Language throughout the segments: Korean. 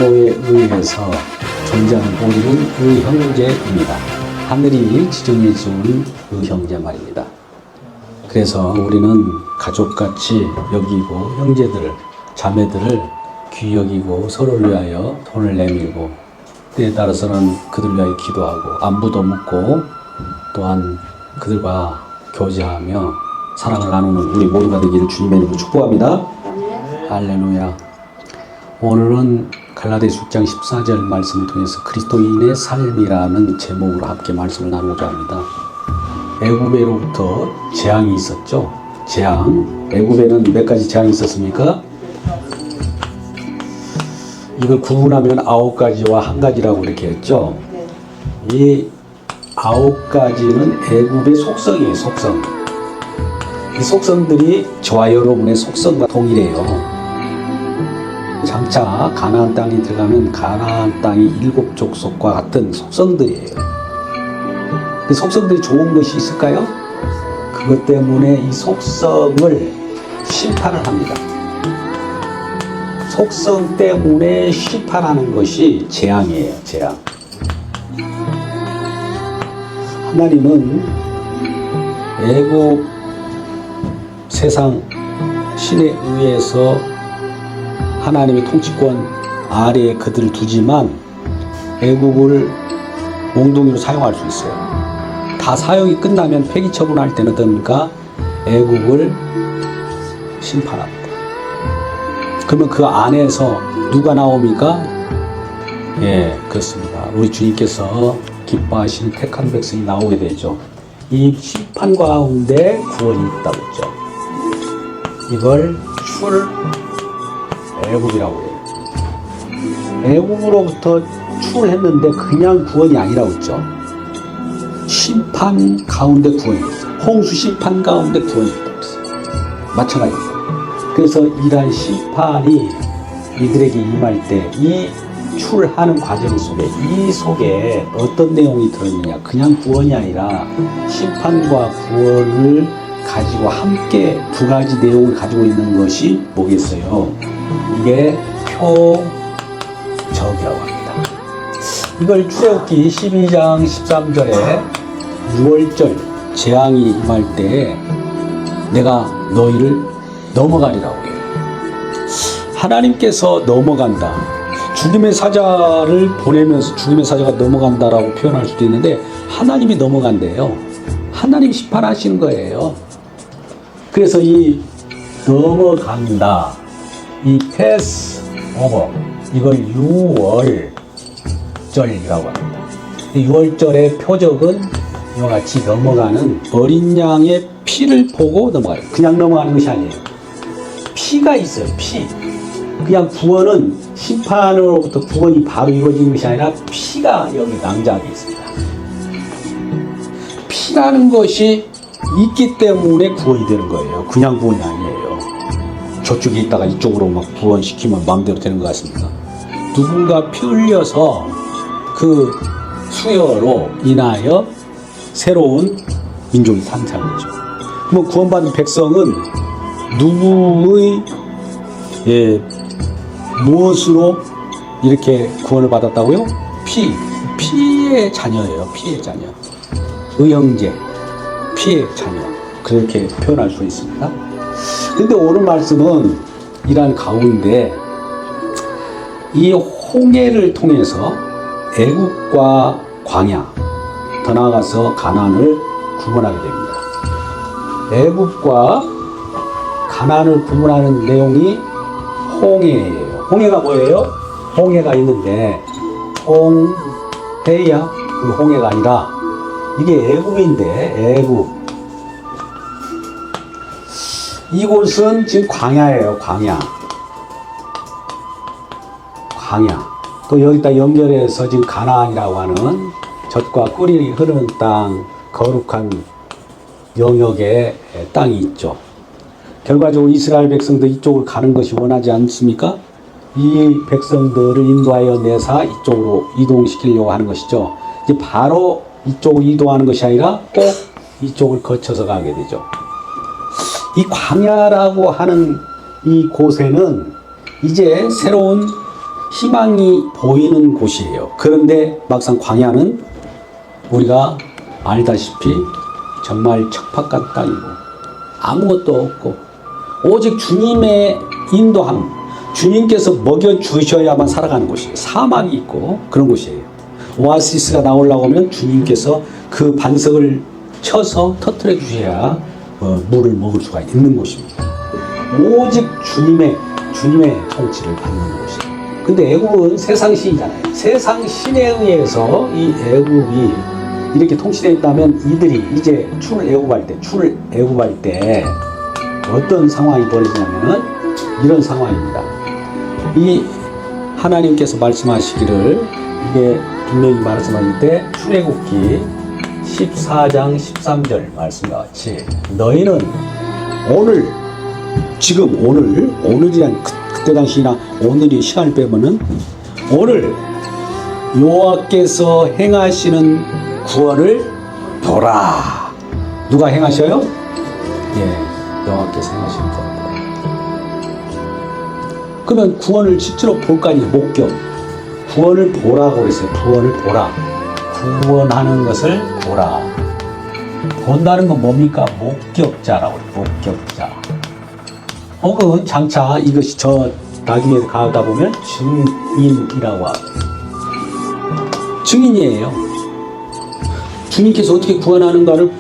부모에 의해서 존재하는 우리는 그 형제입니다. 하늘이 지정해 주는 그 형제 말입니다. 그래서 우리는 가족같이 여기고 형제들을, 자매들을 귀히 여기고 서로를 위하여 손을 내밀고 때에 따라서는 그들을 위하여 기도하고 안부도 묻고 또한 그들과 교제하며 사랑을 나누는 우리 모두가 되기를 주님의 이름으로 축복합니다. 할렐루야. 오늘은 갈라디아서 6장 14절 말씀을 통해서 그리스도인의 삶이라는 제목으로 함께 말씀을 나누고자 합니다. 애굽에로부터 재앙이 있었죠. 재앙. 애굽에는 몇 가지 재앙이 있었습니까? 이걸 구분하면 9가지와 1가지라고 이렇게 했죠. 이 9가지는 애굽의 속성이에요. 속성. 이 속성들이 저와 여러분의 속성과 동일해요. 장차 가나안 땅에 들어가면 가나안 땅이 7 족속과 같은 속성들이에요. 그 속성들이 좋은 것이 있을까요? 그것 때문에 이 속성을 심판을 합니다. 속성 때문에 심판하는 것이 재앙이에요. 재앙. 하나님은 애굽 세상 신에 의해서 하나님의 통치권 아래에 그들을 두지만 애굽을 몽둥이로 사용할 수 있어요. 다 사용이 끝나면 폐기 처분할 때는 어떻습니까? 애굽을 심판합니다. 그러면 그 안에서 누가 나옵니까? 예, 그렇습니다. 우리 주님께서 기뻐하시는 택한 백성이 나오게 되죠. 이 심판 가운데 구원이 있다고 했죠. 이걸 애굽이라고 해요. 애굽으로부터 출했는데 그냥 구원이 아니라고 했죠. 심판 가운데 구원이 있어요. 홍수 심판 가운데 구원이 있다고 했어요. 마찬가지입니다. 그래서 이러한 심판이 이들에게 임할 때 이 출하는 과정 속에 이 속에 어떤 내용이 들어있느냐, 그냥 구원이 아니라 심판과 구원을 가지고 함께 2가지 내용을 가지고 있는 것이 뭐겠어요? 이게 표적이라고 합니다. 이걸 출애굽기 12장 13절에 6월절 재앙이 임할 때 내가 너희를 넘어가리라고 해요. 하나님께서 넘어간다. 죽음의 사자를 보내면서 죽음의 사자가 넘어간다라고 표현할 수도 있는데 하나님이 넘어간대요. 하나님이 심판하시는 거예요. 그래서 이 넘어간다, 이 패스 오버, 이걸 6월절이라고 합니다. 6월절의 표적은 이와 같이 넘어가는 어린 양의 피를 보고 넘어가요. 그냥 넘어가는 것이 아니에요. 피가 있어요. 피. 그냥 구원은 심판으로부터 구원이 바로 이루어지는 것이 아니라 피가 여기 낭자하게 있습니다. 피라는 것이 있기 때문에 구원이 되는 거예요. 그냥 구원이 아니에요. 저쪽에 있다가 이쪽으로 막 구원시키면 마음대로 되는 것 같습니다. 누군가 피 흘려서 그 수여로 인하여 새로운 민족이 탄생하죠. 그럼 구원받은 백성은 누구의 무엇으로 이렇게 구원을 받았다고요? 피의 자녀예요. 피의 자녀. 의형제, 피의 자녀. 그렇게 표현할 수 있습니다. 그런데 오늘 말씀은 이러한 가운데 이 홍해를 통해서 애굽과 광야, 더 나아가서 가나안을 구분하게 됩니다. 애굽과 가나안을 구분하는 내용이 홍해예요. 홍해가 뭐예요? 홍해가 있는데 홍해야 그 홍해가 아니라 이게 애굽인데 애굽. 이곳은 지금 광야예요. 광야. 또 여기다 연결해서 지금 가나안이라고 하는 젖과 꿀이 흐르는 땅, 거룩한 영역의 땅이 있죠. 결과적으로 이스라엘 백성도 이쪽으로 가는 것이 원하지 않습니까? 이 백성들을 인도하여 내사 이쪽으로 이동시키려고 하는 것이죠. 이제 바로 이쪽으로 이동하는 것이 아니라 꼭 이쪽을 거쳐서 가게 되죠. 이 광야라고 하는 이 곳에는 이제 새로운 희망이 보이는 곳이에요. 그런데 막상 광야는 우리가 알다시피 정말 척박한 땅이고 아무것도 없고 오직 주님의 인도함, 주님께서 먹여주셔야만 살아가는 곳이에요. 사막이 있고 그런 곳이에요. 오아시스가 나오려고 하면 주님께서 그 반석을 쳐서 터뜨려 주셔야 물을 먹을 수가 있는 곳입니다. 오직 주님의 통치를 받는 곳이에요. 근데 애굽은 세상 신이잖아요. 세상 신에 의해서 이 애굽이 이렇게 통치된다면 이들이 이제 출애굽할 때 어떤 상황이 벌어지냐면 이런 상황입니다. 이 하나님께서 말씀하시기를 이게 분명히 말씀하실 때 출애굽기 14장 13절 말씀과 같이 너희는 오늘이란 그때 당시나 오늘이 시간을 빼면은 오늘 여호와께서 행하시는 구원을 보라. 누가 행하셔요? 예, 여호와께서 행하시는 구원. 그러면 구원을 실제로 볼까 아니 목격. 구원을 보라고 그랬어요. 구원을 보라. 구원하는 것을 보라. 본다는 건 뭡니까? 목격자라고 해요. 목격자. 혹은 장차 이것이 저 나중에 가다 보면 증인이라고 하고 증인이에요. 주님께서 어떻게 구원하는가를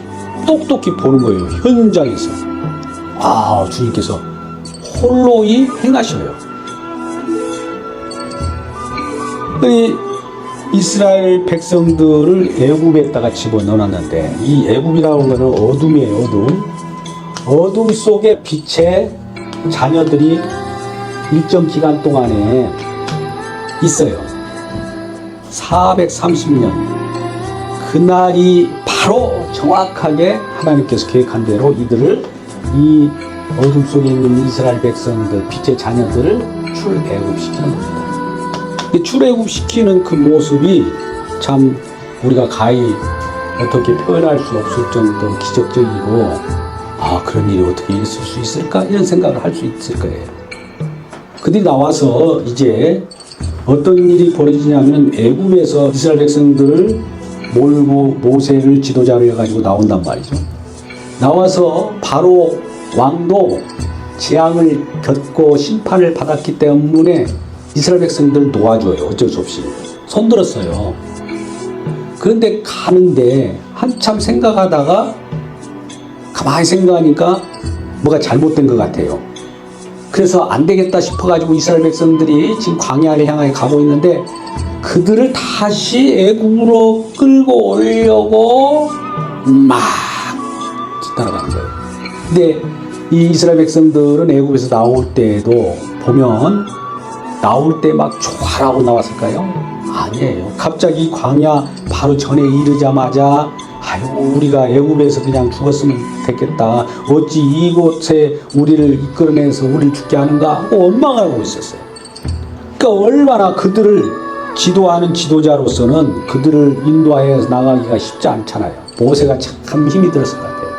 똑똑히 보는 거예요. 현장에서. 아, 주님께서 홀로이 행하셔요. 이 이스라엘 백성들을 애굽에다가 집어넣어놨는데 이 애굽이라는 것은 어둠이에요. 어둠 속에 빛의 자녀들이 일정 기간 동안에 있어요. 430년. 그날이 바로 정확하게 하나님께서 계획한 대로 이들을 이 어둠 속에 있는 이스라엘 백성들, 빛의 자녀들을 출애굽시키는 겁니다. 출애굽시키는 그 모습이 참 우리가 가히 어떻게 표현할 수 없을 정도로 기적적이고 아, 그런 일이 어떻게 있을 수 있을까? 이런 생각을 할 수 있을 거예요. 그들이 나와서 이제 어떤 일이 벌어지냐면 애굽에서 이스라엘 백성들을 몰고 모세를 지도자로 해가지고 나온단 말이죠. 나와서 바로 왕도 재앙을 겪고 심판을 받았기 때문에 이스라엘 백성들을 놓아줘요. 어쩔 수 없이. 손들었어요. 그런데 가는데 한참 생각하다가 가만히 생각하니까 뭐가 잘못된 것 같아요. 그래서 안 되겠다 싶어가지고 이스라엘 백성들이 지금 광야를 향해 가고 있는데 그들을 다시 애굽으로 끌고 오려고 막 따라가는 거예요. 근데 이 이스라엘 백성들은 애굽에서 나올 때도 보면 나올 때 막 좋아라고 나왔을까요? 아니에요. 갑자기 광야 바로 전에 이르자마자 아이고 우리가 애굽에서 그냥 죽었으면 됐겠다. 어찌 이곳에 우리를 이끌어내서 우리를 죽게 하는가 하고 원망하고 있었어요. 그러니까 얼마나 그들을 지도하는 지도자로서는 그들을 인도하여 나가기가 쉽지 않잖아요. 모세가 참 힘이 들었을 것 같아요.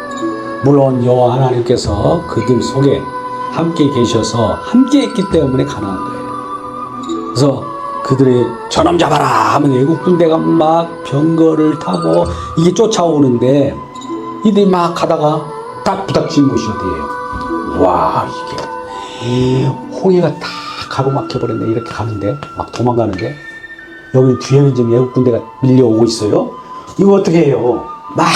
물론 여호와 하나님께서 그들 속에 함께 계셔서 함께 했기 때문에 가능한 거예요. 그래서 그들이 저놈 잡아라 하면 애국 군대가 막 병거를 타고 이게 쫓아오는데 이들이 막 가다가 딱 부닥친 곳이 어디예요? 와, 이게 홍해가 다 가로막혀버렸네. 이렇게 가는데 막 도망가는데 여기 뒤에는 지금 애국 군대가 밀려오고 있어요. 이거 어떻게 해요? 막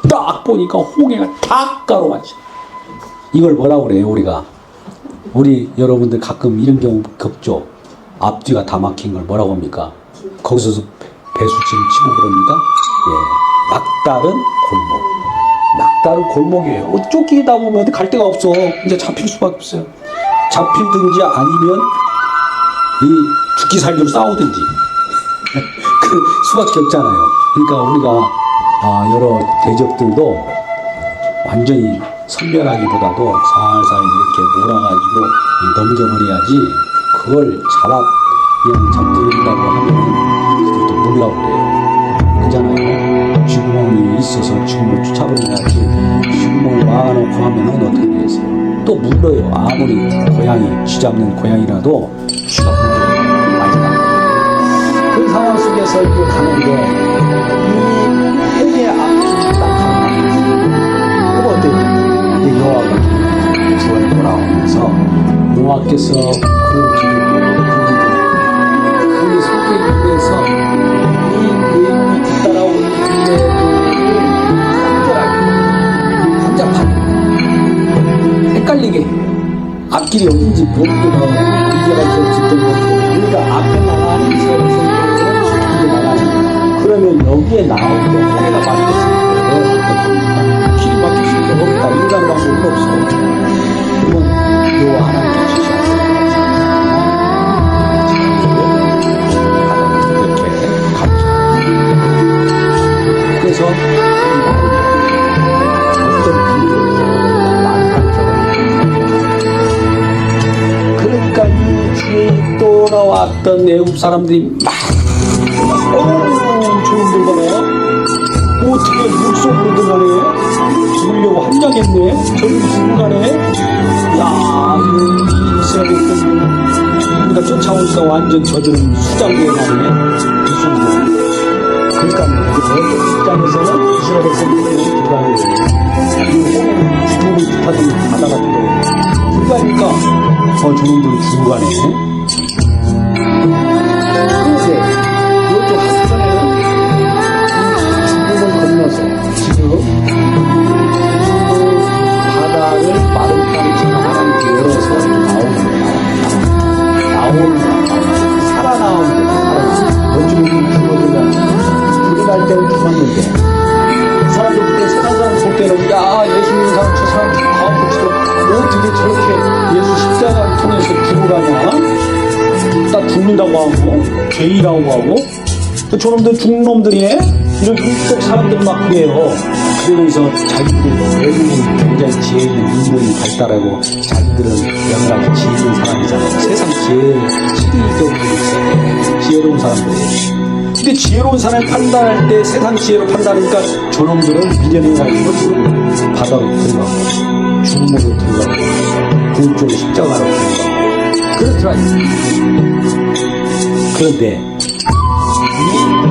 딱 보니까 홍해가 다 가로막혀. 이걸 뭐라고 그래요? 우리 여러분들 가끔 이런 경우 겪죠. 앞뒤가 다 막힌 걸 뭐라고 합니까? 거기서 배수치를 치고 그럽니다. 예, 막다른 골목이에요. 쫓기다 보면 어디 갈 데가 없어. 이제 잡힐 수밖에 없어요. 잡히든지 아니면 이 죽기 살기로 싸우든지 그 수밖에 없잖아요. 그러니까 우리가 여러 대적들도 완전히 선별하기보다도 살살 이렇게 몰아가지고 넘겨버려야지 그걸 그냥 잡든다고 하면 그들도 몰라고 그래요. 그잖아요. 쥐구멍이 있어서 쥐구멍을 쫓아버려야지 쥐구멍을 막아놓고 하면은 어떻게 되겠어요? 또 물러요. 아무리 고양이, 쥐 잡는 고양이라도 쥐가 물려요. 많이 나. 그 상황 속에서 이렇게 가는데 이 폐의 앞길이 딱 가는 그거 어때요? 이제 여호와가 주원에 돌아오면서 여호와께서 그 길을 그 성격에 위해서 이 내용이 뒤따라오는 길들을 혼잡하게 헷갈리게 앞길이 어딘지 모르게 문제가 있을 때도 우리가 앞에 나가는 이스라엘 성경으로 뒤에 나가는 그러면 여기에 나오는 해가 막혔으니까 길이 막혔으니까 없다. 인간 방법은 없어. 그러면 여호와 하나님께 지시하세요. 이렇게 갔죠. 그래서 그러니까 이 주에 돌아왔던 애굽 사람들이 막 좋은 들거나 어떻게 물속으로 들어가네 죽으려고 함정했네 저기 죽어가네 야 이 이스라엘 들 우리가 쫓아오니까 완전 저들은 수장고에 가네 그러니까 그 입장에서는 이스라엘 사람들이 들어가는 거예요 이 호는 죽음을 뜻하던 바다 같은 거예요 그러니까 저놈들 죽어가네 그런데 이쪽 한편에는 이 죽음을 건너서 지금 바다를 마른 땅처럼 하나님께 열어서 나오는 거야 살아나오는 거야 어쩌면 죽어들면 불이 날 때는 죽었는데 사람들 그때 세상 사람 볼 때는 야 예수 믿는 사람 저 사람 다 아프지도 어떻게 저렇게 예수 십자가를 통해서 죽어가냐 나 죽는다고 하고 죄인이라고 하고 저놈들 죽는 놈들이네 이런 이쪽 사람들 막 그래요 그러면서 자기들이 외국은 굉장히 지혜 있는 인문이 발달하고 자기들은 여러 가지 지혜 있는 사람이잖아요 세상 제일 시대적으로 지혜로운 사람들이에요 근데 지혜로운 사람을 판단할 때 세상 지혜로 판단하니까 저놈들은 미련해가지고 지금 바다로 들어가고 죽음으로 들어가고 그 쪽에 십자가로 들어가고 그렇더라고요. 그런데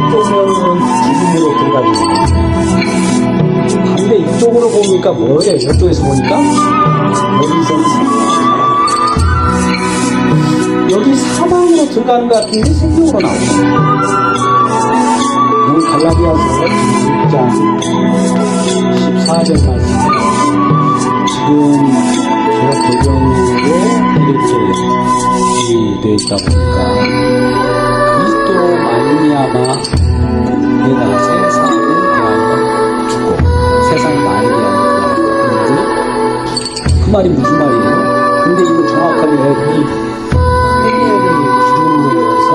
이쪽면은 죽음으로 들어가지 반대 이쪽으로 보니까 뭐예요? 이쪽에서 보니까 여기서는 여기 사망으로 들어가는 것 같은데 생명으로 나오죠. 우리 갈라디아서 1장 14절 말씀 지금 제가 배경으로 이렇게 되어 있다 보니까 그리스도로 말미암아 내가 세상을 대하여 죽고 세상이 나에 대하여 죽고 그 말이 무슨 말이에요? 근데 이거 정확하게 이 행위를 기준으로 해서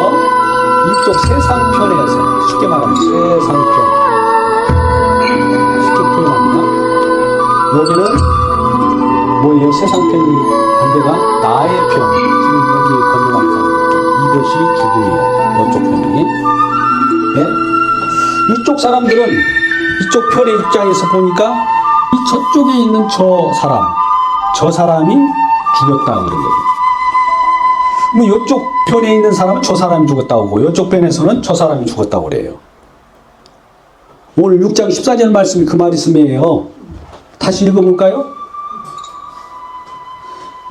이쪽 세상편에서 쉽게 말하면 세상편 쉽게 표현합니다. 여기는 뭐예요? 세상편이 반대가 나의 편 지금 여기 건너가는 사람 이것이 죽음이에요. 이쪽 편이 네? 이쪽 사람들은 이쪽 편의 입장에서 보니까 이 저쪽에 있는 저 사람이 죽었다 그런 거예요. 뭐 이쪽 편에 있는 사람은 저 사람이 죽었다고 하고 이쪽 편에서는 저 사람이 죽었다고 그래요. 오늘 6장 14절 말씀이 그 말씀이에요. 다시 읽어볼까요?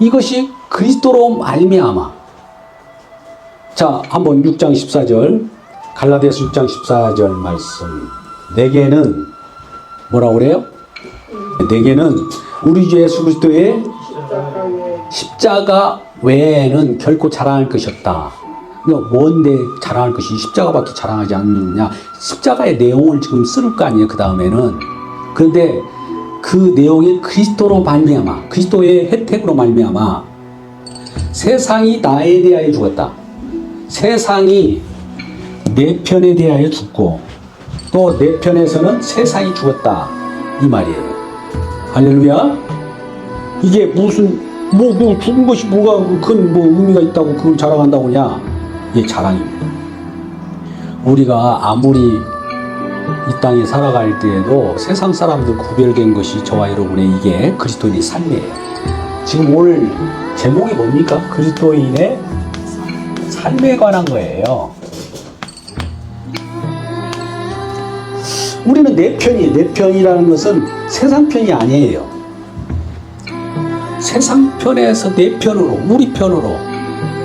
이것이 그리스도로 말미암아. 자, 한번 6장 14절 갈라디아서 6장 14절 말씀. 내게는 뭐라고 그래요? 내게는 우리 주 예수 그리스도의 십자가 외에는 결코 자랑할 것이 없다. 뭔데 자랑할 것이 십자가밖에 자랑하지 않느냐. 십자가의 내용을 지금 쓸 거 아니에요. 그 다음에는. 그런데 그 내용이 그리스도로 말미암아 그리스도의 혜택으로 말미암아 세상이 나에 대하여 죽었다. 세상이 내 편에 대하여 죽고 또 내 편에서는 세상이 죽었다. 이 말이에요. 할렐루야. 이게 무슨 그 죽은 것이 뭐가 큰 의미가 있다고 그걸 자랑한다고 하냐. 이게 자랑입니다. 우리가 아무리 이 땅에 살아갈 때에도 세상 사람들 구별된 것이 저와 여러분의 이게 그리스도인의 삶이에요. 지금 오늘 제목이 뭡니까? 그리스도인의 삶에 관한 거예요. 우리는 내 편이에요. 내 편이라는 것은 세상 편이 아니에요. 세상 편에서 내 편으로, 우리 편으로,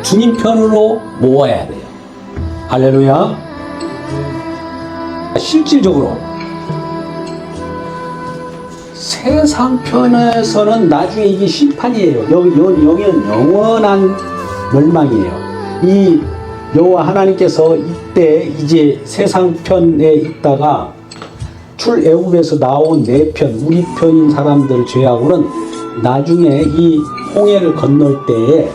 주님 편으로 모아야 돼요. 할렐루야. 실질적으로 세상 편에서는 나중에 이게 심판이에요. 여기는 영원한 멸망이에요. 이 여호와 하나님께서 이때 이제 세상 편에 있다가 출애굽에서 나온 내 편, 우리 편인 사람들 죄하고는 나중에 이 홍해를 건널 때에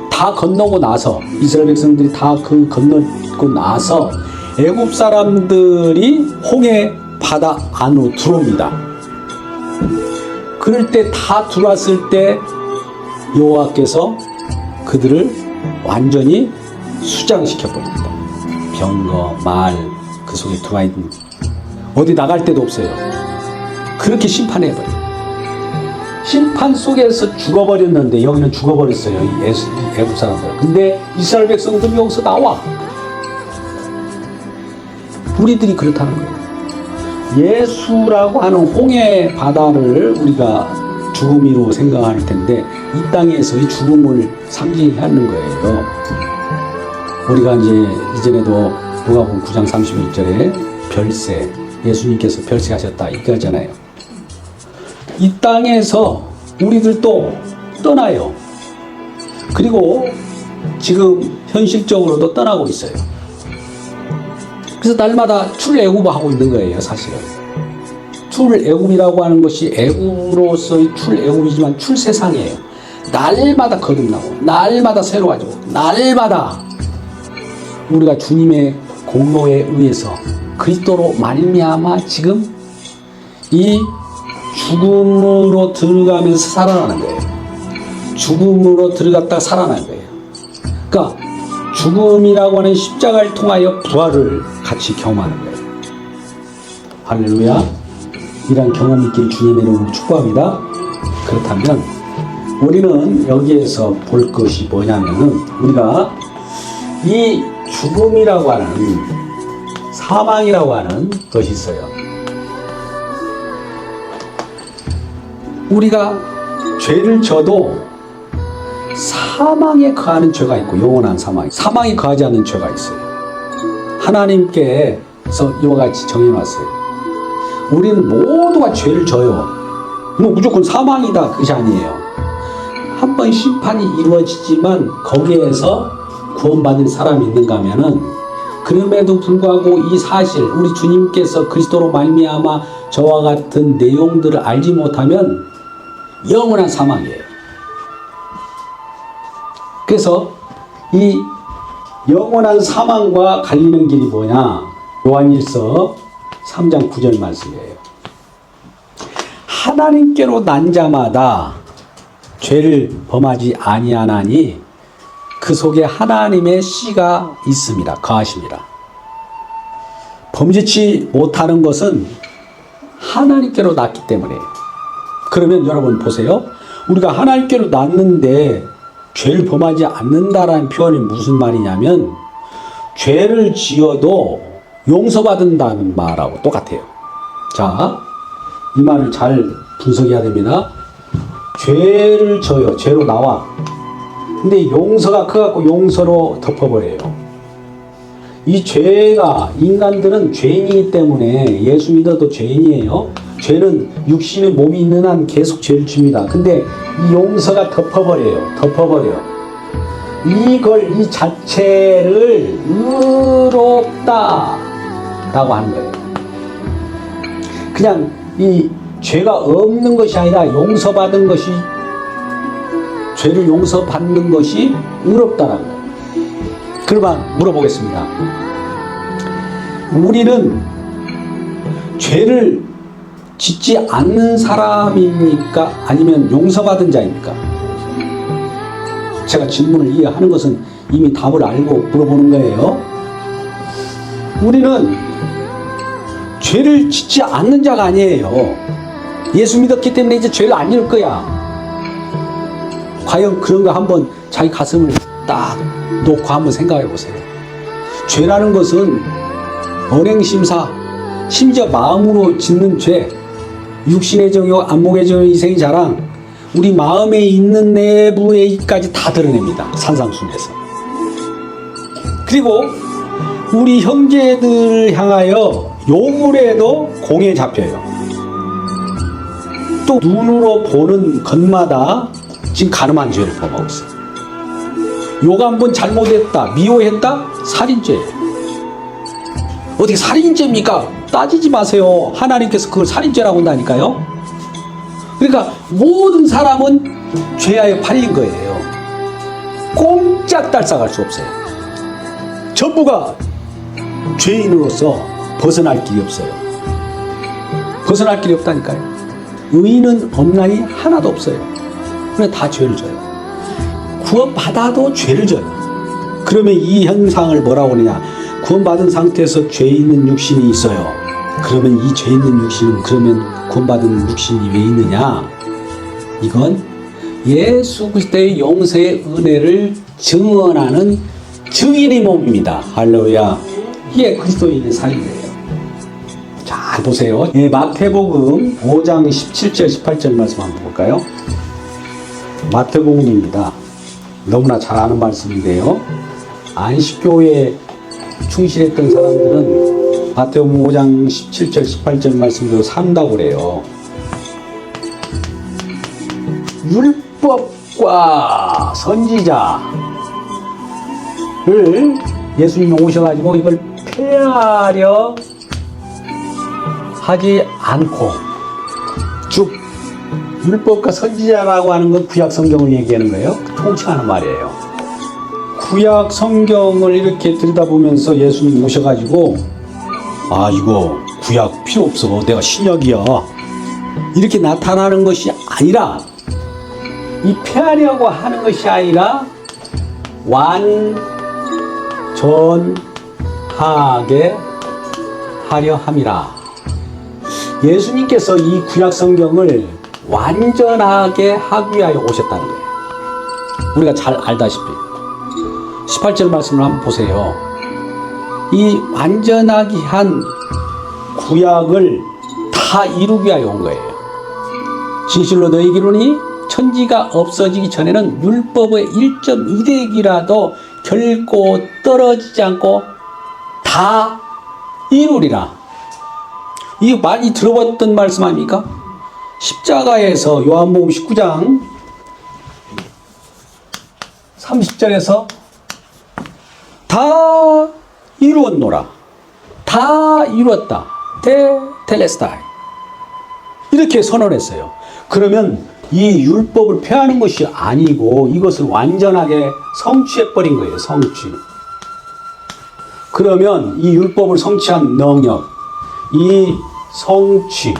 다 건너고 나서 이스라엘 백성들이 다 그 건너고 나서 애굽 사람들이 홍해 바다 안으로 들어옵니다. 그럴 때 다 들어왔을 때 여호와께서 그들을 완전히 수장시켜 버립니다. 병거, 말, 그 속에 들어와 있는 어디 나갈 데도 없어요. 그렇게 심판해 버려요. 심판 속에서 죽어버렸는데 여기는 죽어버렸어요. 이 애굽 사람들. 근데 이스라엘 백성들이 여기서 나와. 우리들이 그렇다는 거예요. 예수라고 하는 홍해 바다를 우리가 죽음이로 생각할 텐데 이 땅에서의 죽음을 상징하는 거예요. 우리가 이제 이전에도 누가복음 9장 31절에 별세, 예수님께서 별세하셨다 이렇게 하잖아요. 이 땅에서 우리들도 떠나요. 그리고 지금 현실적으로도 떠나고 있어요. 그래서 날마다 출애굽하고 있는 거예요, 사실은. 출애굽이라고 하는 것이 애굽으로서의 출애굽이지만 출세상이에요. 날마다 거듭나고, 날마다 새로워지고, 날마다 우리가 주님의 공로에 의해서 그리스도로 말미암아 지금 이 죽음으로 들어가면서 살아나는 거예요. 죽음으로 들어갔다가 살아나는 거예요. 그러니까 죽음이라고 하는 십자가를 통하여 부활을 같이 경험하는 거예요. 할렐루야. 이런 경험이 있기를 주님의 이름으로 축복합니다. 그렇다면 우리는 여기에서 볼 것이 뭐냐면은 우리가 이 죽음이라고 하는 사망이라고 하는 것이 있어요. 우리가 죄를 져도 사망에 거하는 죄가 있고 영원한 사망에 거하지 않는 죄가 있어요. 하나님께서 이와 같이 정해놨어요. 우리는 모두가 죄를 져요. 뭐 무조건 사망이다 그것이 아니에요. 한 번 심판이 이루어지지만 거기에서 구원받을 사람이 있는가 하면은 그럼에도 불구하고 이 사실 우리 주님께서 그리스도로 말미암아 저와 같은 내용들을 알지 못하면 영원한 사망이에요. 그래서 이 영원한 사망과 갈리는 길이 뭐냐? 요한일서 3장 9절 말씀이에요. 하나님께로 난 자마다 죄를 범하지 아니하나니 그 속에 하나님의 씨가 있습니다. 거하십니다. 범죄치 못하는 것은 하나님께로 났기 때문에. 그러면 여러분 보세요. 우리가 하나님께로 났는데 죄를 범하지 않는다라는 표현이 무슨 말이냐면 죄를 지어도 용서받는다는 말하고 똑같아요. 자, 이 말을 잘 분석해야 됩니다. 죄를 져요. 죄로 나와. 근데 용서가 커갖고 용서로 덮어버려요. 이 죄가 인간들은 죄인이기 때문에 예수 믿어도 죄인이에요. 죄는 육신의 몸이 있는 한 계속 죄를 줍니다. 근데 이 용서가 덮어버려요. 이걸 이 자체를 의롭다 라고 하는 거예요. 그냥 이 죄가 없는 것이 아니라 용서받은 것이 죄를 용서받는 것이 의롭다라는 거예요. 그러면 물어보겠습니다. 우리는 죄를 짓지 않는 사람입니까? 아니면 용서받은 자입니까? 제가 질문을 이해하는 것은 이미 답을 알고 물어보는 거예요. 우리는 죄를 짓지 않는 자가 아니에요. 예수 믿었기 때문에 이제 죄를 안 지을 거야. 과연 그런가 한번 자기 가슴을 딱 놓고 한번 생각해 보세요. 죄라는 것은 언행심사, 심지어 마음으로 짓는 죄, 육신의 정욕, 안목의 정욕, 이생의 자랑, 우리 마음에 있는 내부에까지 다 드러냅니다. 산상순에서. 그리고 우리 형제들 향하여 욕을 해도 공에 잡혀요. 또 눈으로 보는 것마다 지금 가늠한 죄를 범하고 있어요. 욕 한 번 잘못했다, 미워했다, 살인죄예요. 어떻게 살인죄입니까? 따지지 마세요. 하나님께서 그걸 살인죄라고 한다니까요. 그러니까 모든 사람은 죄하에 팔린 거예요. 꼼짝달싹할 수 없어요. 전부가 죄인으로서 벗어날 길이 없어요. 벗어날 길이 없다니까요. 의인은 없나니 하나도 없어요. 그래 다 죄를 져요. 구원받아도 죄를 져요. 그러면 이 현상을 뭐라고 하느냐? 구원받은 상태에서 죄 있는 육신이 있어요. 그러면 이 죄 있는 육신은 그러면 구원받은 육신이 왜 있느냐? 이건 예수 그리스도의 용서의 은혜를 증언하는 증인의 몸입니다. 할렐루야. 이게 그리스도인의 삶이에요. 잘 보세요. 마태복음 5장 17절 18절 말씀 한번 볼까요? 마태복음입니다. 너무나 잘 아는 말씀인데요. 안식교에 충실했던 사람들은 마태복음 5장 17절 18절 말씀대로 산다고 그래요. 율법과 선지자를 예수님이 오셔가지고 이걸 폐하려 하지 않고, 즉 율법과 선지자라고 하는 건 구약 성경을 얘기하는 거예요. 통칭하는 말이에요. 구약 성경을 이렇게 들여다보면서 예수님 오셔가지고 아 이거 구약 필요 없어, 내가 신약이야, 이렇게 나타나는 것이 아니라, 이 폐하려고 하는 것이 아니라 완전하게 하려 함이라. 예수님께서 이 구약 성경을 완전하게 하기 위하여 오셨다는 거예요. 우리가 잘 알다시피 18절 말씀을 한번 보세요. 이 완전하게 한 구약을 다 이루기 위하여 온 거예요. 진실로 너희에게 이르노니 천지가 없어지기 전에는 율법의 1.1핵이라도 결코 떨어지지 않고 다 이루리라. 이거 많이 들어봤던 말씀 아닙니까? 십자가에서 요한복음 19장 30절에서 다 이루었노라, 다 이루었다, 텔레스타이, 이렇게 선언했어요. 그러면 이 율법을 폐하는 것이 아니고 이것을 완전하게 성취해버린 거예요. 성취. 그러면 이 율법을 성취한 능력, 이 성취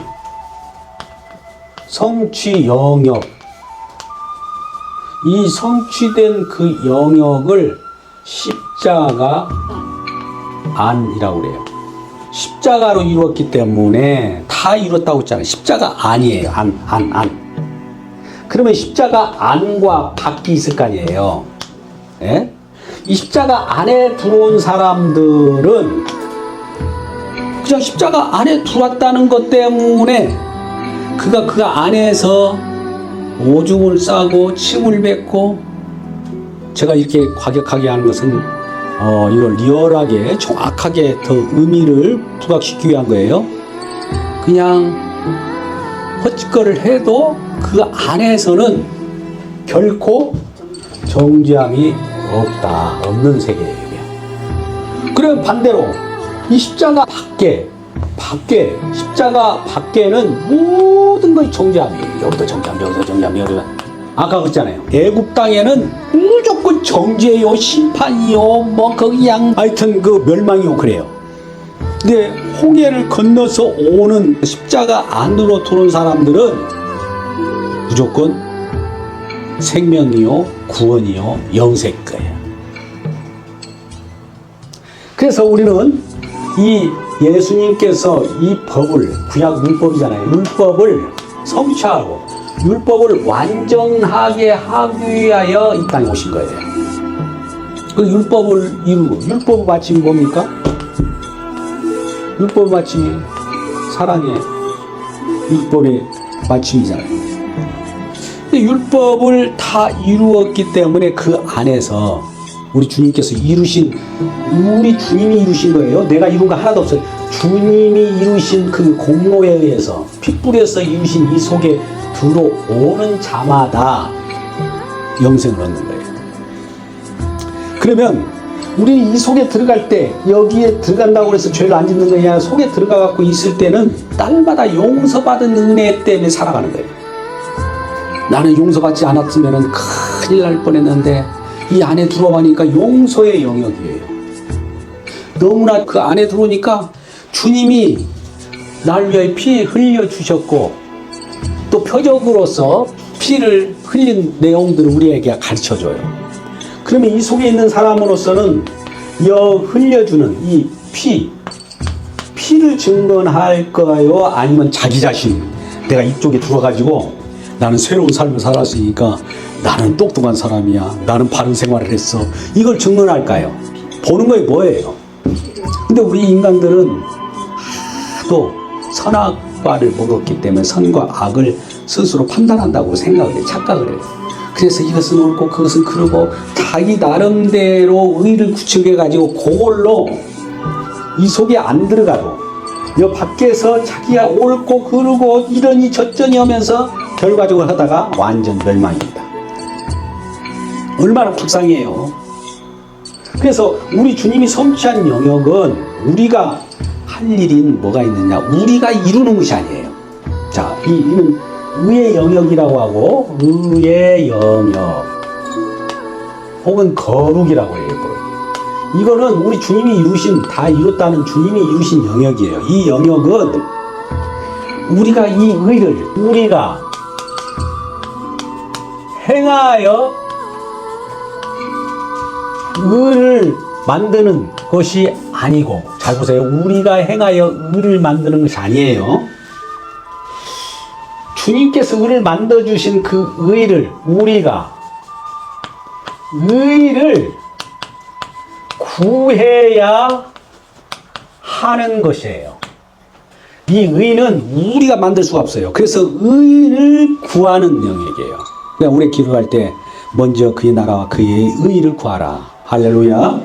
영역, 이 성취된 그 영역을 십자가 안이라고 그래요. 십자가로 이루었기 때문에 다 이뤘다고 했잖아요. 십자가 안이에요. 안. 그러면 십자가 안과 밖이 있을 거 아니에요. 예? 이 십자가 안에 들어온 사람들은 그냥 십자가 안에 들어왔다는 것 때문에 그가 그 안에서 오줌을 싸고 침을 뱉고, 제가 이렇게 과격하게 하는 것은 이걸 리얼하게 정확하게 더 의미를 부각시키기 위한 거예요. 그냥 헛짓거리를 해도 그 안에서는 결코 정죄함이 없는 세계예요. 그럼 반대로 이 십자가 밖에 십자가 밖에는 모든 것이 정죄함이에요. 여기도 정죄함, 여기도 정죄함, 여기도. 아까 그랬잖아요. 애굽 땅에는 무조건 정죄요, 심판이요, 뭐 거기 하여튼 그 멸망이요, 그래요. 근데 홍해를 건너서 오는 십자가 안으로 들어온 사람들은 무조건 생명이요, 구원이요, 영생 거예요. 그래서 우리는 이 예수님께서 이 법을, 구약 율법이잖아요. 율법을 성취하고 율법을 완전하게 하기 위하여 이 땅에 오신 거예요. 그 율법을 이루고, 율법의 마침이 뭡니까? 율법의 마침이 사랑의 율법의 마침이잖아요. 근데 율법을 다 이루었기 때문에 그 안에서 우리 주님께서 이루신, 우리 주님이 이루신 거예요. 내가 이룬 거 하나도 없어요. 주님이 이루신 그 공로에 의해서 피 뿌려서 이루신 이 속에 들어오는 자마다 영생을 얻는 거예요. 그러면 우리는 이 속에 들어갈 때, 여기에 들어간다고 해서 죄를 안 짓는 거냐, 속에 들어가 갖고 있을 때는 딸마다 용서받은 은혜 때문에 살아가는 거예요. 나는 용서받지 않았으면 큰일 날 뻔했는데 이 안에 들어가니까 용서의 영역이에요. 너무나 그 안에 들어오니까 주님이 날 위하여 피 흘려주셨고 또 표적으로서 피를 흘린 내용들을 우리에게 가르쳐줘요. 그러면 이 속에 있는 사람으로서는 흘려주는 이 피를 증언할까요? 아니면 자기 자신, 내가 이쪽에 들어가지고 나는 새로운 삶을 살았으니까 나는 똑똑한 사람이야, 나는 바른 생활을 했어, 이걸 증언할까요? 보는 거에 뭐예요? 근데 우리 인간들은 하도 선악과를 먹었기 때문에 선과 악을 스스로 판단한다고 생각을 해요. 착각을 해요. 그래서 이것은 옳고 그것은 그르고 자기 나름대로 의를 구축해가지고 그걸로 이 속에 안 들어가도 여 밖에서 자기가 옳고 그르고 이러니 저쩌니 하면서 결과적으로 하다가 완전 멸망입니다. 얼마나 불쌍해요. 그래서 우리 주님이 성취한 영역은 우리가 할 일인 뭐가 있느냐, 우리가 이루는 것이 아니에요. 자, 이는 의의 영역이라고 하고, 의의 영역 혹은 거룩이라고 해요. 이거는 우리 주님이 이루신, 다 이뤘다는 주님이 이루신 영역이에요. 이 영역은 우리가 이 의를 우리가 행하여 의를 만드는 것이 아니고, 잘 보세요. 우리가 행하여 의를 만드는 것이 아니에요. 주님께서 의를 만들어주신 그 의를 우리가 의를 구해야 하는 것이에요. 이 의는 우리가 만들 수가 없어요. 그래서 의를 구하는 영역이에요. 그러니까 우리 기도할 때 먼저 그의 나라와 그의 의를 구하라. 할렐루야.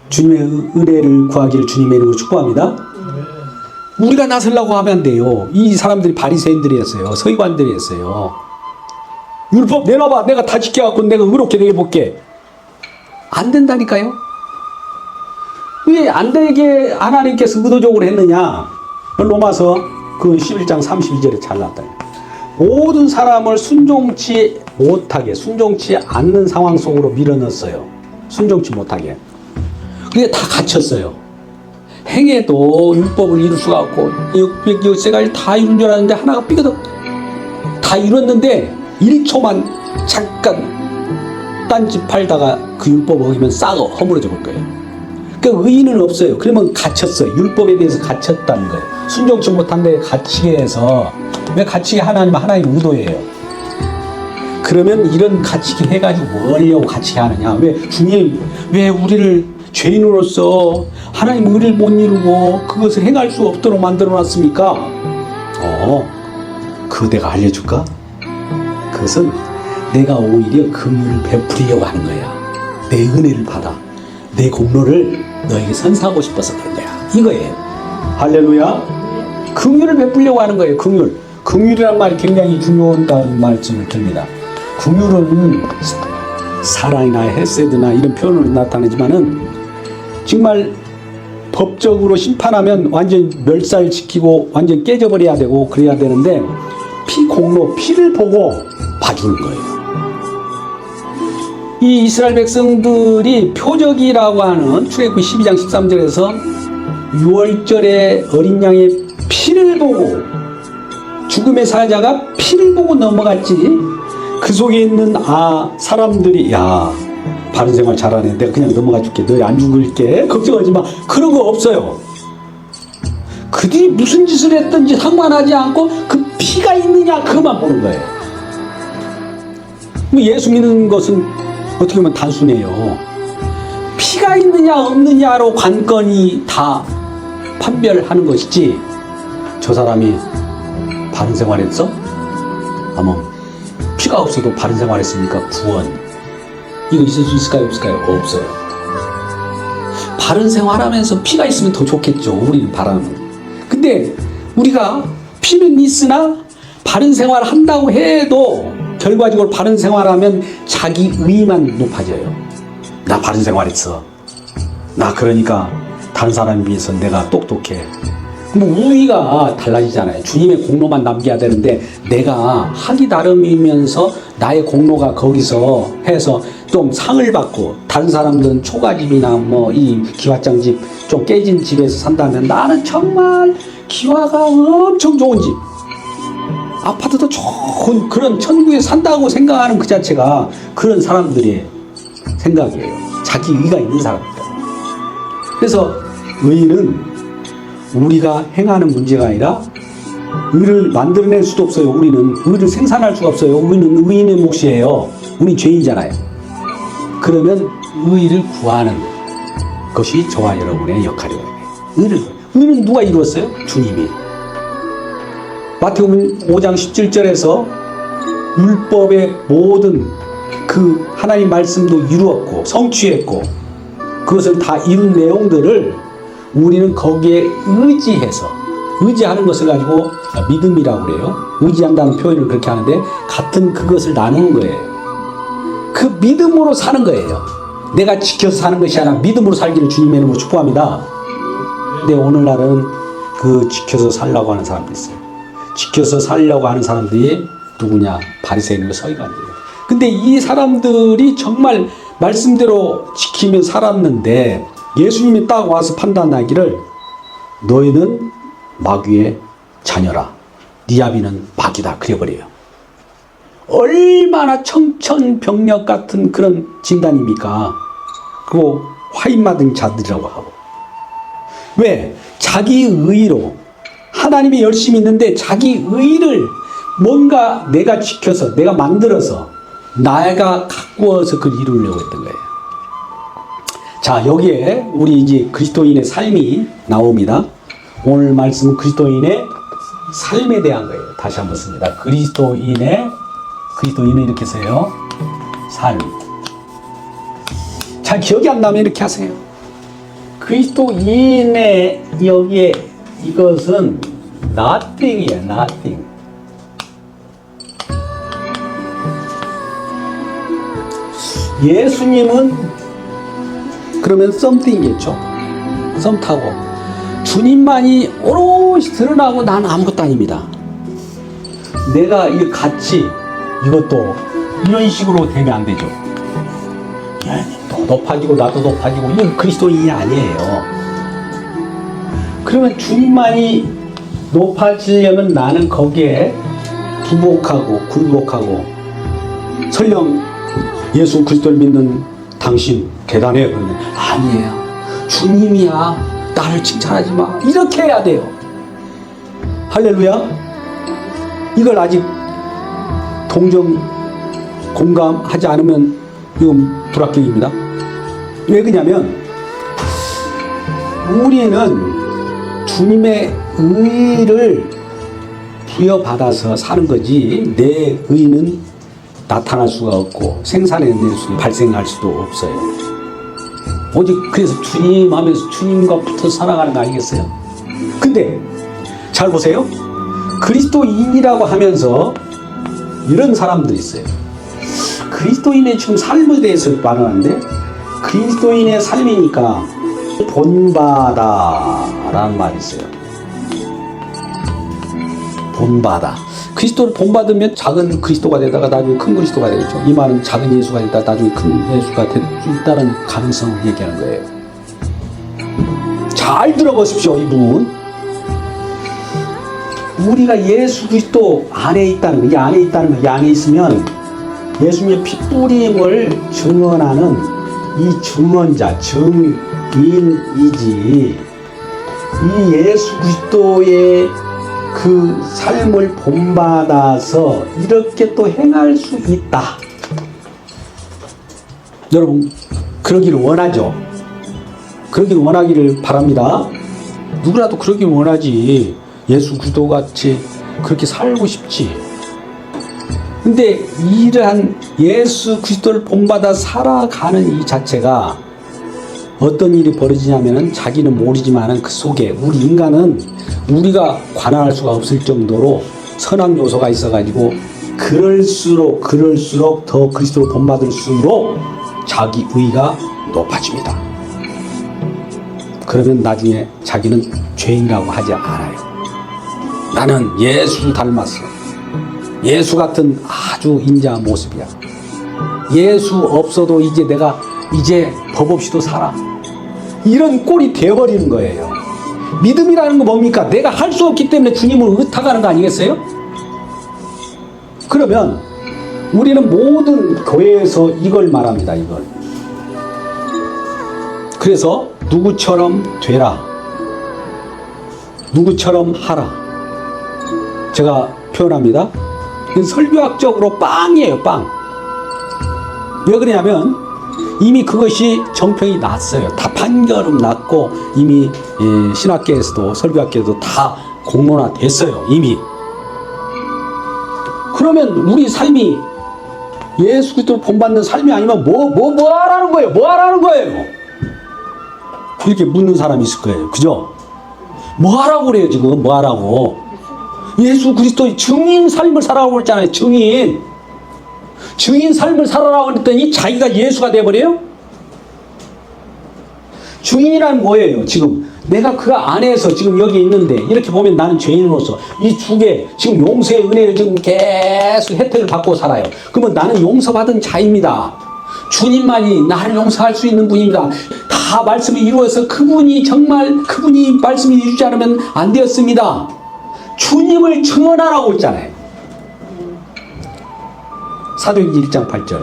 주님의 은혜를 구하기를 주님의 이름으로 축복합니다. 우리가 나서려고 하면 안 돼요. 이 사람들이 바리새인들이었어요. 서기관들이었어요. 율법 내놔봐. 내가 다 지켜갖고 내가 의롭게 되게 볼게. 안 된다니까요. 왜 안 되게 하나님께서 의도적으로 했느냐. 로마서 그 11장 32절에 잘 나왔다. 모든 사람을 순종치 못하게, 순종치 않는 상황 속으로 밀어넣었어요. 순종치 못하게. 그게 다 갇혔어요. 행해도 율법을 이룰 수가 없고 613가지 다 이룬 줄 알았는데 하나가 삐거덕 다 이뤘는데 1초만 잠깐 딴짓 팔다가 그 율법 어기면 싹 허물어져 볼 거예요. 그러니까 의의는 없어요. 그러면 갇혔어요. 율법에 대해서 갇혔다는 거예요. 순종치 못한 데 갇히게 해서, 왜 갇히게 하나님 의도예요. 그러면 이런 갇히게 해가지고 뭘 하려고 갇히게 하느냐. 왜 주님, 왜 우리를 죄인으로서 하나님 의를 못 이루고 그것을 행할 수 없도록 만들어 놨습니까? 그거 내가 알려줄까? 그것은 내가 오히려 긍휼을 베풀려고 하는 거야. 내 은혜를 받아 내 공로를 너에게 선사하고 싶어서 그런 거야. 이거예요. 할렐루야. 긍휼을 베풀려고 하는 거예요. 긍휼이란 말이 굉장히 중요하다는 말씀을 드립니다. 긍휼은 사랑이나 헤세드나 이런 표현으로 나타나지만은 정말 법적으로 심판하면 완전 멸살시키고 완전 깨져버려야 되고 그래야 되는데 공로, 피를 보고 봐주는 거예요. 이 이스라엘 백성들이 표적이라고 하는 출애굽기 12장 13절에서 6월절에 어린 양의 피를 보고, 죽음의 사자가 피를 보고 넘어갔지, 그 속에 있는 사람들이 바른 생활 잘하네, 내가 그냥 넘어가 줄게, 너희 안 죽을게, 걱정하지 마, 그런 거 없어요. 그들이 무슨 짓을 했든지 상관하지 않고 그 피가 있느냐 그것만 보는 거예요. 예수 믿는 것은 어떻게 보면 단순해요. 피가 있느냐 없느냐로 관건이 다 판별하는 것이지, 저 사람이 바른 생활했어? 아마 피가 없어도 바른 생활했으니까 구원, 이거 있을 수 있을까요 없을까요? 없어요. 바른 생활하면서 피가 있으면 더 좋겠죠, 우리는 바라는. 근데 우리가 피는 있으나 바른 생활 한다고 해도 결과적으로 바른 생활하면 자기 의만 높아져요. 나 바른 생활했어, 나 그러니까 다른 사람에 비해서 내가 똑똑해. 우위가 달라지잖아요. 주님의 공로만 남겨야 되는데 내가 하기 나름이면서 나의 공로가 거기서 해서 좀 상을 받고, 다른 사람들은 초가집이나 뭐 이 기와장집 좀 깨진 집에서 산다면 나는 정말 기와가 엄청 좋은 집, 아파트도 좋은 그런 천국에 산다고 생각하는 그 자체가 그런 사람들의 생각이에요. 자기 의가 있는 사람입니다. 그래서 의는 우리가 행하는 문제가 아니라, 의를 만들어낼 수도 없어요. 우리는 의를 생산할 수가 없어요. 의는 의인의 몫이에요. 우리 죄인이잖아요. 그러면 의를 구하는 것이 저와 여러분의 역할이에요. 의는 누가 이루었어요? 주님이. 마태복음 5장 17절에서 율법의 모든 그 하나님 말씀도 이루었고 성취했고, 그것을 다 이룬 내용들을 우리는 거기에 의지해서, 의지하는 것을 가지고 믿음이라고 그래요. 의지한다는 표현을 그렇게 하는데 같은 그것을 나누는 거예요. 그 믿음으로 사는 거예요. 내가 지켜서 사는 것이 아니라 믿음으로 살기를 주님의 이름으로 축복합니다. 근데 오늘날은 그 지켜서 살려고 하는 사람들이 있어요. 지켜서 살려고 하는 사람들이 누구냐? 바리새인과 서기관들이에요. 근데 이 사람들이 정말 말씀대로 지키며 살았는데 예수님이 딱 와서 판단하기를, 너희는 마귀의 자녀라, 네 아비는 마귀다, 그래버려요. 얼마나 청천벽력 같은 그런 진단입니까? 그리고 화인맞은 자들이라고 하고. 왜? 자기 의로, 하나님이 열심히 있는데 자기 의를 뭔가 내가 지켜서, 내가 만들어서, 내가 가꾸어서 그걸 이루려고 했던 거예요. 자, 여기에 우리 이제 그리스도인의 삶이 나옵니다. 오늘 말씀은 그리스도인의 삶에 대한 거예요. 다시 한번 씁니다. 그리스도인은 이렇게 써요. 삶. 잘 기억이 안 나면 이렇게 하세요. 그리스도인의 여기에 이것은 nothing이에요. nothing. 예수님은 그러면 something이겠죠. 썸타고. 주님만이 오롯이 드러나고 나는 아무것도 아닙니다. 내가 이 같이 이것도 이런 식으로 되면 안 되죠. 너 높아지고 나도 높아지고, 이건 그리스도인이 아니에요. 그러면 주님만이 높아지려면 나는 거기에 부복하고 굴복하고, 설령 예수 그리스도를 믿는 당신 대단해 그러면 아니에요, 주님이야, 나를 칭찬하지 마, 이렇게 해야 돼요. 할렐루야. 이걸 아직 공감하지 않으면 이건 불합격입니다. 왜 그러냐면 우리는 주님의 의를 부여받아서 사는 거지, 내 의는 나타날 수가 없고 생산해낼 수, 발생할 수도 없어요. 오직 그래서 주님 하면서 주님과 붙어 살아가는 거 아니겠어요? 근데 잘 보세요. 그리스도인이라고 하면서 이런 사람들이 있어요. 그리스도인의 지금 삶에 대해서 말하는데, 그리스도인의 삶이니까 본받아라는 말이 있어요. 본받아. 그리스도를 본받으면 작은 그리스도가 되다가 나중에 큰 그리스도가 되겠죠. 이 말은 작은 예수가 되다 나중에 큰 예수가 될 수 있다는 가능성을 얘기하는 거예요. 잘 들어보십시오. 이 부분. 우리가 예수 그리스도 안에 있다는 거, 이 안에 있다는 거, 이 안에 있으면 예수님의 피 뿌림을 증언하는 이 증언자, 증인이지, 이 예수 그리스도의 그 삶을 본받아서 이렇게 또 행할 수 있다. 여러분, 그러기를 원하죠? 그러기를 원하기를 바랍니다. 누구라도 그러기를 원하지. 예수 그리스도 같이 그렇게 살고 싶지. 근데 이러한 예수 그리스도를 본받아 살아가는 이 자체가 어떤 일이 벌어지냐면은 자기는 모르지만은 그 속에 우리 인간은 우리가 관할할 수가 없을 정도로 선악 요소가 있어가지고 그럴수록 더 그리스도를 본받을수록 자기 의가 높아집니다. 그러면 나중에 자기는 죄인이라고 하지 않아요. 나는 예수를 닮았어. 예수 같은 아주 인자한 모습이야. 예수 없어도 이제 내가 이제 법 없이도 살아. 이런 꼴이 되어버리는 거예요. 믿음이라는 거 뭡니까? 내가 할 수 없기 때문에 주님을 의탁하는 거 아니겠어요? 그러면 우리는 모든 교회에서 이걸 말합니다. 이걸. 그래서 누구처럼 되라. 누구처럼 하라. 제가 표현합니다. 설교학적으로 빵이에요. 빵. 왜 그러냐면 이미 그것이 정평이 났어요. 다 판결은 났고 이미 신학계에서도 설교학계에서도 다 공론화 됐어요. 이미. 그러면 우리 삶이 예수 그리스도를 본받는 삶이 아니면 뭐 하라는 거예요? 뭐 하라는 거예요? 이렇게 묻는 사람이 있을 거예요. 그죠? 뭐 하라고 그래요, 지금? 뭐 하라고? 예수 그리스도의 증인 삶을 살아가고 그랬잖아요. 증인 삶을 살아라고 그랬더니 자기가 예수가 돼버려요? 증인이란 뭐예요? 지금 내가 그 안에서 지금 여기 있는데 이렇게 보면 나는 죄인으로서 이 주게 지금 용서의 은혜를 지금 계속 혜택을 받고 살아요. 그러면 나는 용서받은 자입니다. 주님만이 나를 용서할 수 있는 분입니다. 다 말씀이 이루어서 그분이 말씀을 이루지 않으면 안 되었습니다. 주님을 증언하라고 했잖아요. 사도행전 1장 8절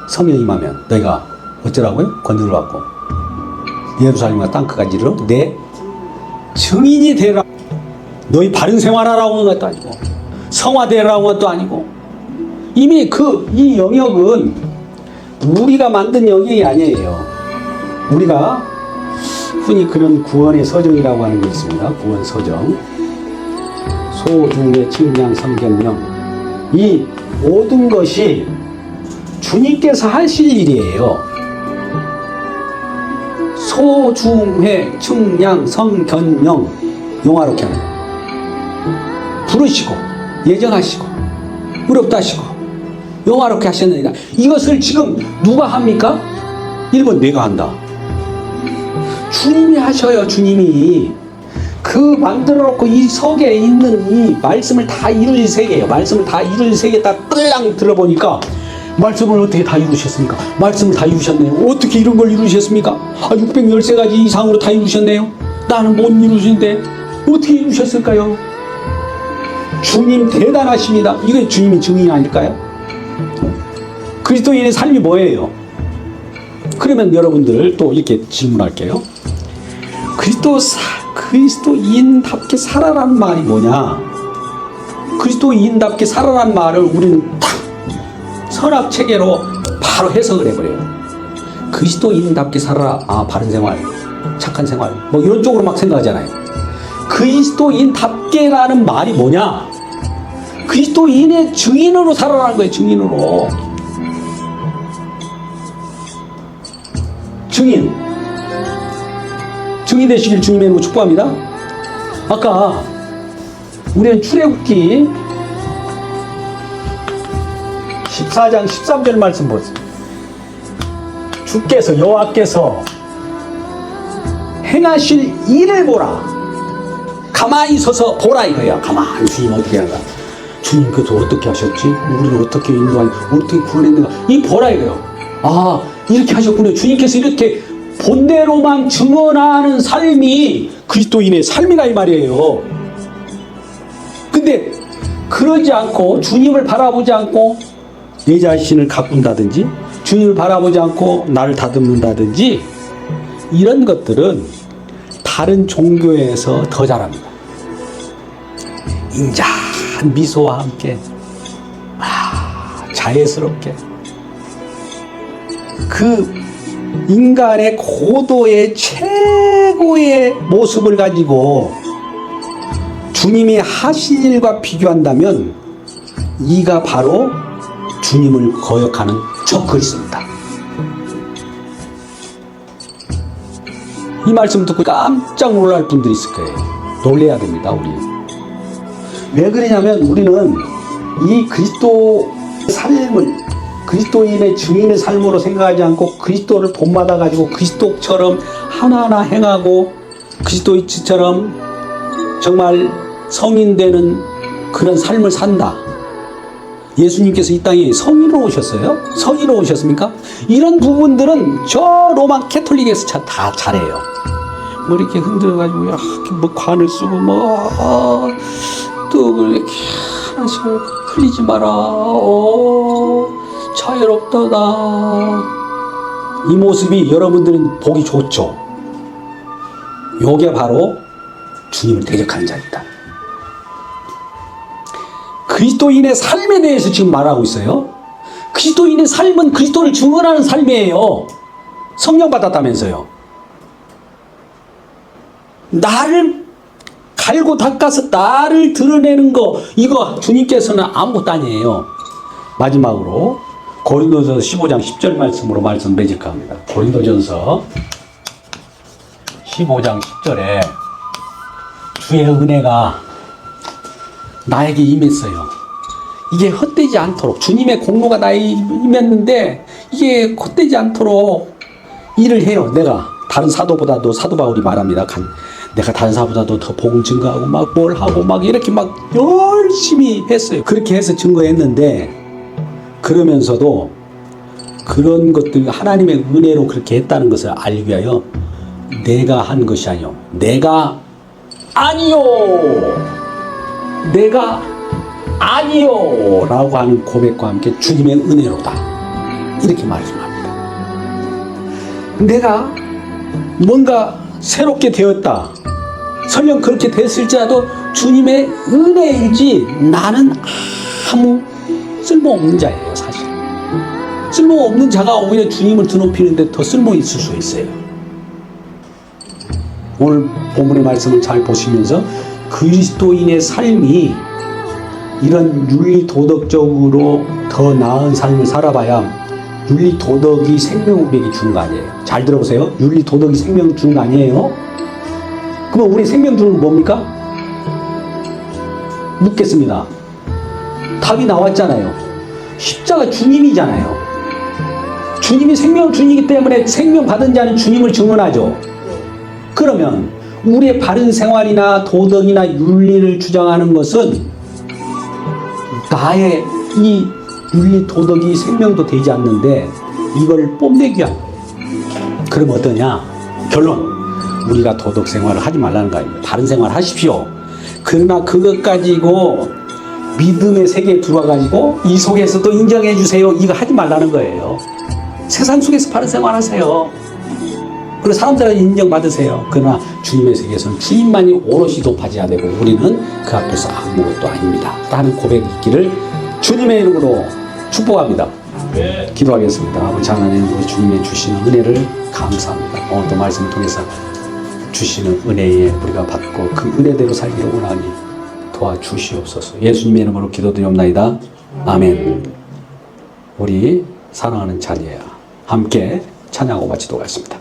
성령이 임하면 너희가 어쩌라고요? 권능을 받고 예루살렘과 땅끝까지 이르러 내 증인이 되라. 너희 바른 생활하라고 하는 것도 아니고 성화되라고 하는 것도 아니고 이미 이 영역은 우리가 만든 영역이 아니에요. 우리가 흔히 그런 구원의 서정이라고 하는 게 있습니다. 구원 서정, 소중의 측량 성경령, 이 모든 것이 주님께서 하실 일이에요. 소중회, 측량, 성견령, 용화롭게 하는 거예요. 부르시고 예정하시고 의롭다 하시고 용화롭게 하셨느니라. 이것을 지금 누가 합니까? 1번 내가 한다. 주님이 하셔요. 주님이 그 만들어놓고 이 속에 있는 이 말씀을 다 이룰 세계예요. 말씀을 다 이룰 세계 딱 끌랑 들어보니까 말씀을 어떻게 다 이루셨습니까? 말씀을 다 이루셨네요. 어떻게 이런 걸 이루셨습니까? 613가지 이상으로 다 이루셨네요. 나는 못 이루신데 어떻게 이루셨을까요? 주님 대단하십니다. 이게 주님이 증인 아닐까요? 그리스도인의 삶이 뭐예요? 그러면 여러분들 또 이렇게 질문할게요. 그리스도인답게 살아라는 말이 뭐냐? 그리스도인답게 살아라는 말을 우리는 딱 선악체계로 바로 해석을 해버려요. 그리스도인답게 살아라. 바른 생활, 착한 생활, 뭐 이런 쪽으로 막 생각하잖아요. 그리스도인답게라는 말이 뭐냐? 그리스도인의 증인으로 살아라는 거예요. 증인으로. 증인 되시길 주님의 이름으로 축복합니다. 아까 우리는 출애굽기 14장 13절 말씀 보세요. 주께서 여호와께서 행하실 일을 보라. 가만히 서서 보라 이거야. 가만히 주님 어떻게 하는가. 주님 그것도 어떻게 하셨지? 우리를 어떻게 인도하니? 어떻게 구원했는가? 이 보라 이거요. 이렇게 하셨군요. 주님께서 이렇게 본대로만 증언하는 삶이 그리스도인의 삶이라 이 말이에요. 근데 그러지 않고 주님을 바라보지 않고 내 자신을 가꾼다든지 주님을 바라보지 않고 나를 다듬는다든지 이런 것들은 다른 종교에서 더 잘합니다. 인자한 미소와 함께 자애스럽게 그 인간의 고도의 최고의 모습을 가지고 주님이 하신 일과 비교한다면 이가 바로 주님을 거역하는 저 그리스도입니다. 이 말씀 듣고 깜짝 놀랄 분들이 있을 거예요. 놀래야 됩니다, 우리. 왜 그러냐면 우리는 이 그리스도 삶을, 그리스도인의 증인의 삶으로 생각하지 않고 그리스도를 본받아 가지고 그리스도처럼 하나하나 행하고 그리스도처럼 정말 성인되는 그런 삶을 산다. 예수님께서 이 땅에 성인으로 오셨어요? 성인으로 오셨습니까? 이런 부분들은 저 로마 캐톨릭에서 다 잘해요. 뭐 이렇게 흔들어가지고 이렇게 뭐 관을 쓰고 떡을 이렇게 하나씩 흘리지 마라. 자유롭다다. 이 모습이 여러분들은 보기 좋죠. 요게 바로 주님을 대적하는 자입니다. 그리스도인의 삶에 대해서 지금 말하고 있어요. 그리스도인의 삶은 그리스도를 증언하는 삶이에요. 성령 받았다면서요. 나를 갈고 닦아서 나를 드러내는 거, 이거 주님께서는 아무것도 아니에요. 마지막으로 고린도전서 15장 10절 말씀으로 말씀 맺을까 합니다. 고린도전서 15장 10절에 주의 은혜가 나에게 임했어요. 이게 헛되지 않도록, 주님의 공로가 나에게 임했는데 이게 헛되지 않도록 일을 해요. 내가 다른 사도보다도, 사도 바울이 말합니다. 내가 다른 사도보다도 더 복음 증거하고 막 뭘 하고 막 이렇게 막 열심히 했어요. 그렇게 해서 증거했는데, 그러면서도 그런 것들 하나님의 은혜로 그렇게 했다는 것을 알기 위하여 내가 한 것이 아니요, 내가 아니요 라고 하는 고백과 함께 주님의 은혜로다, 이렇게 말씀합니다. 내가 뭔가 새롭게 되었다, 설령 그렇게 됐을지라도 주님의 은혜이지 나는 아무 쓸모없는 자예요. 사실 쓸모없는 자가 오히려 주님을 드높이는데 더 쓸모 있을 수 있어요. 오늘 본문의 말씀을 잘 보시면서 그리스도인의 삶이 이런 윤리 도덕적으로 더 나은 삶을 살아봐야 윤리 도덕이 생명백이 주는 거 아니에요. 잘 들어보세요. 윤리 도덕이 생명 주는 거 아니에요. 그러면 우리 생명 주는 건 뭡니까? 묻겠습니다. 답이 나왔잖아요. 십자가 주님이잖아요. 주님이 생명 주이기 때문에 생명 받은 자는 주님을 증언하죠. 그러면 우리의 바른 생활이나 도덕이나 윤리를 주장하는 것은 나의 이 윤리 도덕이 생명도 되지 않는데 이걸 뽐내기 위한, 그럼 어떠냐? 결론, 우리가 도덕 생활을 하지 말라는 거 아닙니다. 바른 생활 하십시오. 그러나 그것 가지고 믿음의 세계에 들어와가지고 이 속에서도 인정해 주세요, 이거 하지 말라는 거예요. 세상 속에서 바른 생활 하세요. 그리고 사람들한테 인정받으세요. 그러나 주님의 세계에서는 주님만이 오롯이 높아져야 되고 우리는 그 앞에서 아무것도 아닙니다 라는 고백이 있기를 주님의 이름으로 축복합니다. 기도하겠습니다. 아버지 하나님, 우리 주님의 주시는 은혜를 감사합니다. 오늘도 말씀을 통해서 주시는 은혜에 우리가 받고 그 은혜대로 살기를 원하니 도와주시옵소서. 예수님의 이름으로 기도드리옵나이다. 아멘. 우리 사랑하는 자녀야, 함께 찬양하고 마치도록 하겠습니다.